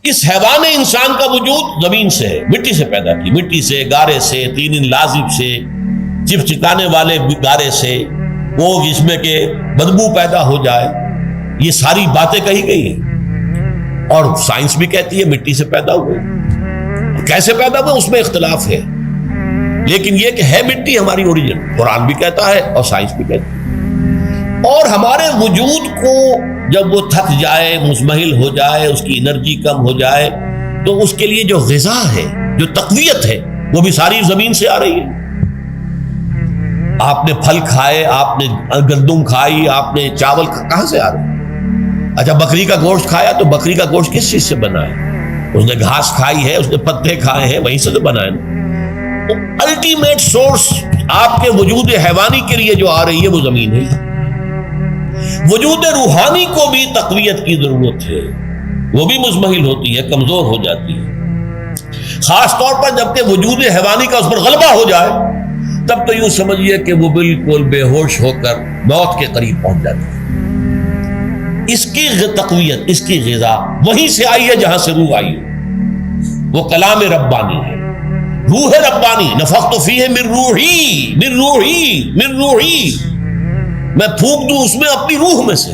اس حیوان انسان کا وجود زمین سے ہے، مٹی سے پیدا کی، مٹی سے، گارے سے، تین لازب سے، چپچکانے والے گارے سے، وہ جس میں کہ بدبو پیدا ہو جائے، یہ ساری باتیں کہی گئی ہیں۔ اور سائنس بھی کہتی ہے مٹی سے پیدا ہوئے، کیسے پیدا ہوئے اس میں اختلاف ہے، لیکن یہ کہ ہے مٹی ہماری اوریجن، قرآن بھی کہتا ہے اور سائنس بھی کہتی ہے۔ اور ہمارے وجود کو جب وہ تھک جائے، مزمحل ہو جائے، اس کی انرجی کم ہو جائے، تو اس کے لیے جو غذا ہے، جو تقویت ہے، وہ بھی ساری زمین سے آ رہی ہے۔ آپ نے پھل کھائے، آپ نے گندم کھائی، آپ نے چاول کہاں سے آ رہے ہیں؟ اچھا بکری کا گوشت کھایا تو بکری کا گوشت کس چیز سے بنا ہے؟ اس نے گھاس کھائی ہے، اس نے پتے کھائے ہیں، وہیں سے تو بنا ہے۔ الٹیمیٹ سورس آپ کے وجود حیوانی کے لیے جو آ رہی ہے وہ زمین ہے۔ وجود روحانی کو بھی تقویت کی ضرورت ہے، وہ بھی مزمحل ہوتی ہے، کمزور ہو جاتی ہے، خاص طور پر جبکہ وجود حیوانی کا اس پر غلبہ ہو جائے، تب تو یوں سمجھیے کہ وہ بالکل بے ہوش ہو کر موت کے قریب پہنچ جاتی ہے۔ اس کی تقویت، اس کی غذا وہیں سے آئی ہے جہاں سے روح آئی ہے، وہ کلام ربانی ہے، روح ربانی، نفخت فیہ من روحی من روحی من روحی، میں پھونک دوں اس میں اپنی روح میں سے۔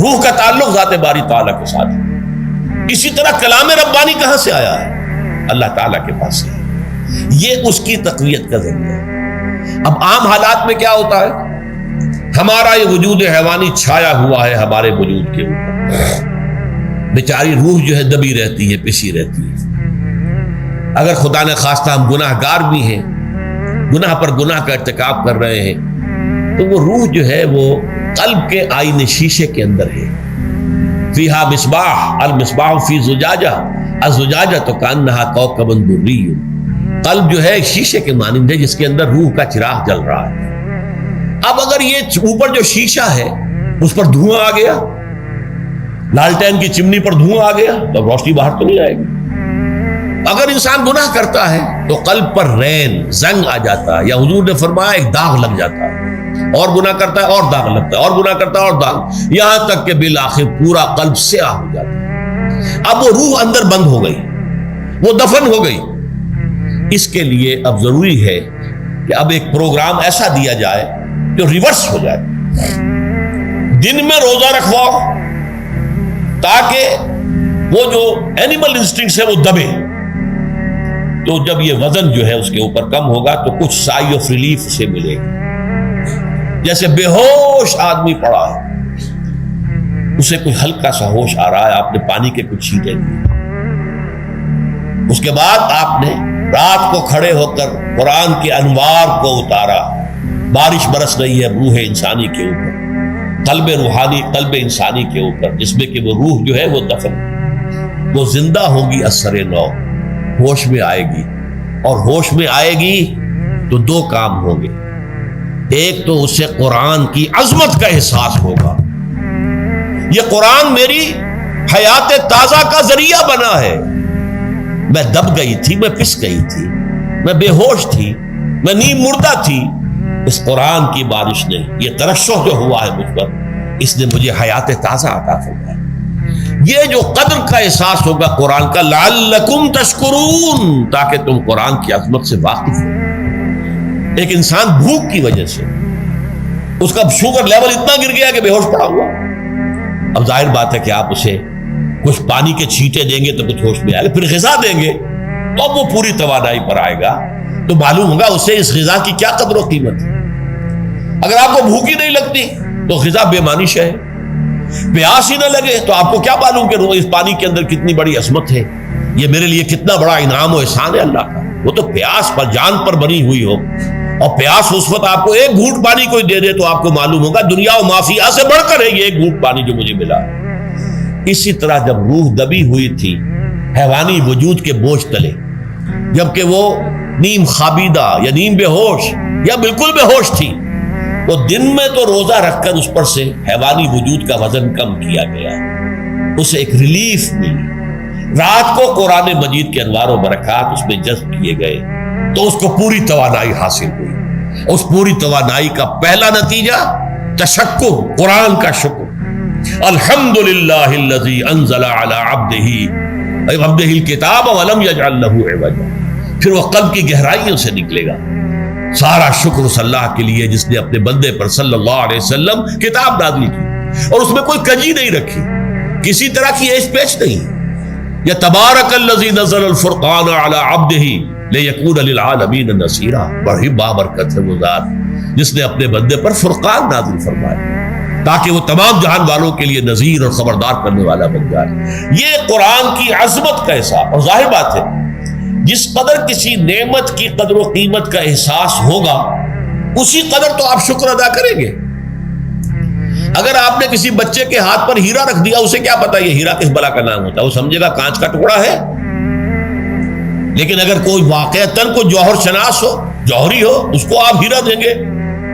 روح کا تعلق ذات باری تعالیٰ کے ساتھ ہے۔ اسی طرح کلام ربانی کہاں سے آیا ہے؟ اللہ تعالیٰ کے پاس سے، یہ اس کی تقویت کا ذریعہ ہے۔ اب عام حالات میں کیا ہوتا ہے؟ ہمارا یہ وجود حیوانی چھایا ہوا ہے ہمارے وجود کے اوپر، بیچاری روح جو ہے دبی رہتی ہے، پسی رہتی ہے۔ اگر خدا نے خواستہ ہم گناہ گار بھی ہیں، گناہ پر گناہ کا ارتکاب کر رہے ہیں، تو وہ روح جو ہے وہ قلب کے آئینے شیشے کے اندر ہے۔ فیہا مصباح، المصباح فی زجاجہ، الزجاجہ تو کانہا کوکب دری، قلب جو ہے شیشے کے مانند ہے جس کے اندر روح کا چراغ جل رہا ہے۔ اب اگر یہ اوپر جو شیشہ ہے اس پر دھواں آ گیا، لالٹین کی چمنی پر دھواں آ گیا، تو روشنی باہر تو نہیں آئے گی۔ اگر انسان گناہ کرتا ہے تو قلب پر رین، زنگ آ جاتا ہے، یا حضور نے فرمایا ایک داغ لگ جاتا ہے، اور گناہ کرتا ہے اور داغ لگتا ہے، اور گناہ کرتا ہے اور داغ، یہاں تک کہ بالآخر پورا قلب سیاہ ہو جاتا ہے۔ اب وہ روح اندر بند ہو گئی، وہ دفن ہو گئی۔ اس کے لیے اب ضروری ہے کہ اب ایک پروگرام ایسا دیا جائے جو ریورس ہو جائے۔ دن میں روزہ رکھواؤ تاکہ وہ جو اینیمل انسٹنکٹس ہے وہ دبے، تو جب یہ وزن جو ہے اس کے اوپر کم ہوگا تو کچھ سائی آف ریلیف سے ملے گا۔ جیسے بے ہوش آدمی پڑا ہے، اسے کوئی ہلکا سا ہوش آ رہا ہے، آپ نے پانی کے کچھ چھینٹے لیے، اس کے بعد آپ نے رات کو کھڑے ہو کر قرآن کے انوار کو اتارا، بارش برس رہی ہے روح انسانی کے اوپر، قلب روحانی، قلب انسانی کے اوپر، جس میں کہ وہ روح جو ہے وہ دفن، وہ زندہ ہوگی اثر نو، ہوش میں آئے گی، اور ہوش میں آئے گی تو دو کام ہوں گے۔ ایک تو اسے قرآن کی عظمت کا احساس ہوگا، یہ قرآن میری حیات تازہ کا ذریعہ بنا ہے، میں دب گئی تھی، میں پس گئی تھی، میں بے ہوش تھی، میں نیم مردہ تھی، اس قرآن کی بارش نے، یہ ترشح جو ہوا ہے مجھ پر، اس نے مجھے حیات تازہ عطا فرمائی۔ یہ جو قدر کا احساس ہوگا قرآن کا، لعلکم تشکرون، تاکہ تم قرآن کی عظمت سے واقف ہو۔ ایک انسان بھوک کی وجہ سے اس کا شوگر لیول اتنا گر گیا کہ بے ہوش پڑا ہوا، اب ظاہر بات ہے کہ آپ اسے کچھ پانی کے چھینٹے دیں گے تو کچھ ہوش میں آئے گا، پھر غذا دیں گے تو اب وہ پوری توانائی پر آئے گا، تو معلوم ہوگا اسے اس غذا کی کیا قدر و قیمت ہے۔ اگر آپ کو بھوک ہی نہیں لگتی تو غذا بے معنی ہے، پیاس ہی نہ لگے تو آپ کو کیا معلوم کہ اس پانی کے اندر کتنی بڑی عظمت ہے، یہ میرے لیے کتنا بڑا انعام و احسان ہے اللہ کا۔ وہ تو پیاس پر، جان پر بنی ہوئی ہو، اور پیاس اس وقت آپ کو ایک گھونٹ پانی کوئی دے دے تو آپ کو معلوم ہوگا دنیا و مافیہ سے بڑھ کر ہے یہ ایک گھونٹ پانی جو مجھے ملا۔ اسی طرح جب روح دبی ہوئی تھی حیوانی وجود کے بوجھ تلے، جبکہ وہ نیم خابیدہ یا نیم بے ہوش یا بالکل بے ہوش تھی، وہ دن میں تو روزہ رکھ کر اس پر سے حیوانی وجود کا وزن کم کیا گیا، اسے ایک ریلیف ملی۔ رات کو قرآن مجید کے انوار و برکات اس میں جذب کیے گئے تو اس کو پوری توانائی حاصل ہوئی۔ اس پوری توانائی کا پہلا نتیجہ تشکر، قرآن کا شکر، الحمدللہ الذی انزل علی عبدہ عبدہ الکتاب ولم یجعل لہ عوجا، پھر وہ قلب کی گہرائیوں سے نکلے گا۔ سارا شکر اس اللہ کے لیے جس نے اپنے بندے پر صلی اللہ علیہ وسلم کتاب نازل کی اور اس میں کوئی کجی نہیں رکھی، کسی طرح کی ایش پیچ نہیں۔ یا تبارک الذی نزل الفرقان علی عبدہ لیکون للعالمین نذیرا، بڑی بابرکت ہے وہ ذات جس نے اپنے بندے پر فرقان نازل فرمایا تاکہ وہ تمام جہان والوں کے لیے نذیر اور خبردار کرنے والا بن جائے۔ یہ قرآن کی عظمت کا احساس، اور ظاہر بات ہے جس قدر کسی نعمت کی قدر و قیمت کا احساس ہوگا اسی قدر تو آپ شکر ادا کریں گے۔ اگر آپ نے کسی بچے کے ہاتھ پر ہیرا رکھ دیا، اسے کیا پتا یہ ہیرا کس بلا کا نام ہوتا ہے، وہ سمجھے گا کانچ کا ٹکڑا ہے۔ لیکن اگر کوئی واقعتاً کوئی جوہر شناس ہو، جوہری ہو، اس کو آپ ہیرا دیں گے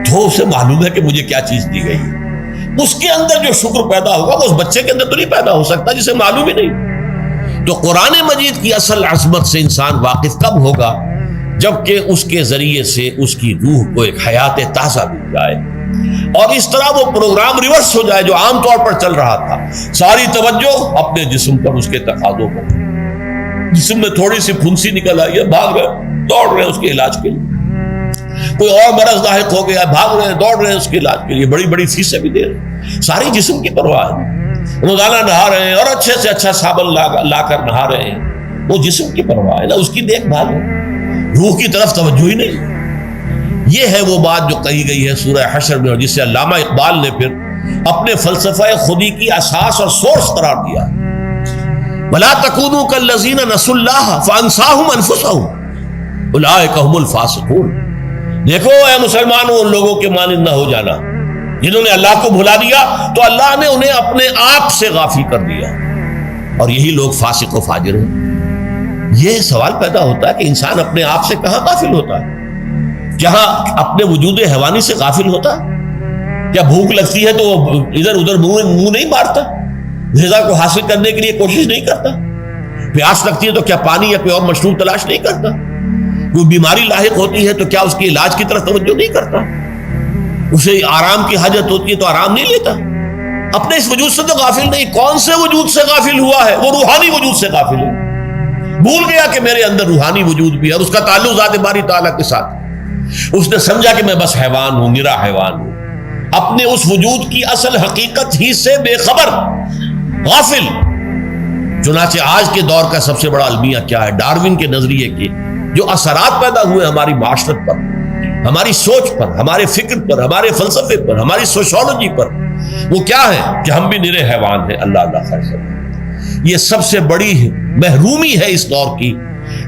تو اسے معلوم ہے کہ مجھے کیا چیز دی گئی ہے۔ اس کے اندر جو شکر پیدا ہوگا وہ اس بچے کے اندر تو نہیں پیدا ہو سکتا جسے معلوم ہی نہیں۔ تو قرآن مجید کی اصل عظمت سے انسان واقف کب ہوگا؟ جبکہ اس کے ذریعے سے اس کی روح کو ایک حیات تازہ مل جائے اور اس طرح وہ پروگرام ریورس ہو جائے جو عام طور پر چل رہا تھا۔ ساری توجہ اپنے جسم پر، اس کے تقاضوں پر۔ جسم میں تھوڑی سی پھنسی نکل آئی ہے، بھاگ رہے، دوڑ رہے اس کے علاج کے لیے۔ کوئی اور مرض لاحق ہو گیا، بھاگ رہے، دوڑ رہے اس کے علاج کے لیے، بڑی بڑی فیسیں بھی دے رہے۔ ساری جسم کی پرواہ ہے۔ روزانہ نہا رہے ہیں اور اچھے سے اچھا صابن لا کر نہا رہے ہیں، وہ جسم کی پرواہ ہے نا، اس کی دیکھ بھال ہے، روح کی طرف توجہ ہی نہیں۔ یہ ہے وہ بات جو کہی گئی ہے سورہ حشر میں، اور جس سے علامہ اقبال نے پھر اپنے فلسفہ خودی کی اساس اور سورس قرار دیا۔ وَلَا تَكُونُوا كَالَّذِينَ نَسُوا اللَّهَ فَأَنسَاهُمْ أَنفُسَهُمْ أُولَٰئِكَ هُمُ الْفَاسِقُونَ۔ دیکھو اے مسلمانوں، ان لوگوں کے مانند نہ ہو جانا جنہوں نے اللہ کو بھلا دیا تو اللہ نے انہیں اپنے آپ سے غافل کر دیا، اور یہی لوگ فاسق و فاجر ہیں۔ یہ سوال پیدا ہوتا ہے کہ انسان اپنے آپ سے کہاں غافل ہوتا ہے؟ کہاں اپنے وجود حیوانی سے غافل ہوتا ہے؟ کیا بھوک لگتی ہے تو وہ ادھر ادھر منہ نہیں مارتا، غذا کو حاصل کرنے کے لیے کوشش نہیں کرتا؟ پیاس لگتی ہے تو کیا پانی یا کوئی اور مشروب تلاش نہیں کرتا؟ کوئی بیماری لاحق ہوتی ہے تو کیا اس کے علاج کی طرف توجہ نہیں کرتا؟ اسے آرام کی حاجت ہوتی ہے تو آرام نہیں لیتا؟ اپنے اس وجود سے تو غافل نہیں۔ کون سے وجود سے غافل ہوا ہے؟ وہ روحانی وجود سے غافل ہے۔ بھول گیا کہ میرے اندر روحانی وجود بھی ہے اور اس کا تعلق ذات باری تعالیٰ کے ساتھ۔ اس نے سمجھا کہ میں بس حیوان ہوں، نرا حیوان ہوں، اپنے اس وجود کی اصل حقیقت ہی سے بے خبر، غافل۔ چنانچہ آج کے دور کا سب سے بڑا المیہ کیا ہے؟ ڈاروین کے نظریے کے جو اثرات پیدا ہوئے ہماری معاشرت پر، ہماری سوچ پر، ہمارے فکر پر، ہمارے فلسفے پر، ہماری سوشولوجی پر، وہ کیا ہے کہ ہم بھی نرے حیوان ہیں۔ اللہ خیر کرے۔ یہ سب سے بڑی محرومی ہے اس دور کی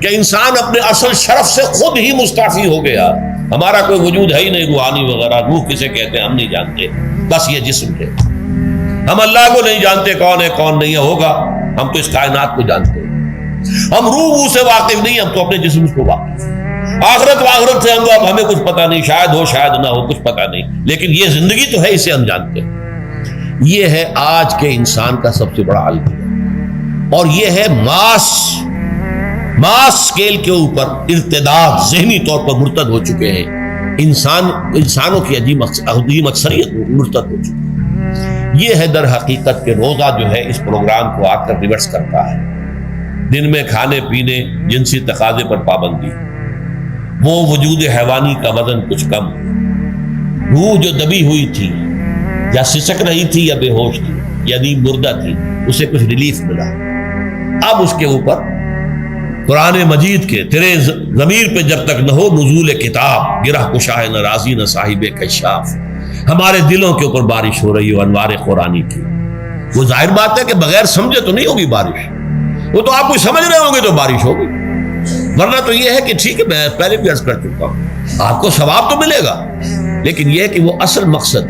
کہ انسان اپنے اصل شرف سے خود ہی مستعفی ہو گیا۔ ہمارا کوئی وجود ہے ہی نہیں روحانی وغیرہ، روح کسے کہتے ہیں ہم نہیں جانتے، بس یہ جسم ہے۔ ہم اللہ کو نہیں جانتے کون ہے کون نہیں ہے، ہوگا ہم تو اس کائنات کو جانتے ہیں۔ ہم روح سے واقف نہیں، ہم تو اپنے جسم کو واقف۔ آخرت سے ہمیں کچھ پتا نہیں، شاید ہو شاید نہ ہو، کچھ پتا نہیں، لیکن یہ زندگی تو ہے، اسے ہم جانتے ہیں۔ یہ ہے آج کے انسان کا سب سے بڑا المیہ، اور یہ ہے ماس اسکیل کے اوپر ارتداد، ذہنی طور پر مرتد ہو چکے ہیں انسانوں کی عظیم اکثریت مرتد ہو چکی ہے۔ یہ ہے در حقیقت کہ روزہ جو ہے اس پروگرام کو آ کر ریورس کرتا ہے۔ دن میں کھانے پینے، جنسی تقاضے پر پابندی، وہ وجود حیوانی کا وزن کچھ کم، روح جو دبی ہوئی تھی یا سسک رہی تھی یا بے ہوش تھی یا نیند مردہ تھی، اسے کچھ ریلیف ملا۔ اب اس کے اوپر قرآن مجید کے تیرے ضمیر پہ جب تک نہ ہو نزول کتاب، گرہ کشاہ نہ رازی نہ صاحب کشاف، ہمارے دلوں کے اوپر بارش ہو رہی ہو انوار قرآنی کی۔ وہ ظاہر بات ہے کہ بغیر سمجھے تو نہیں ہوگی بارش، وہ تو آپ کوئی سمجھ رہے ہوں گے تو بارش ہوگی، ورنہ تو یہ ہے کہ ٹھیک ہے میں پہلے بھی عرض کر چکا ہوں آپ کو ثواب تو ملے گا، لیکن یہ ہے کہ وہ اصل مقصد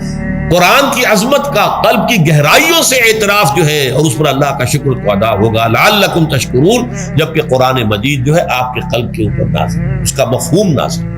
قرآن کی عظمت کا قلب کی گہرائیوں سے اعتراف جو ہے اور اس پر اللہ کا شکر تو ادا ہوگا، لعلکم تشکرون، جبکہ قرآن مجید جو ہے آپ کے قلب کے اوپر نازل، اس کا مفہوم نازل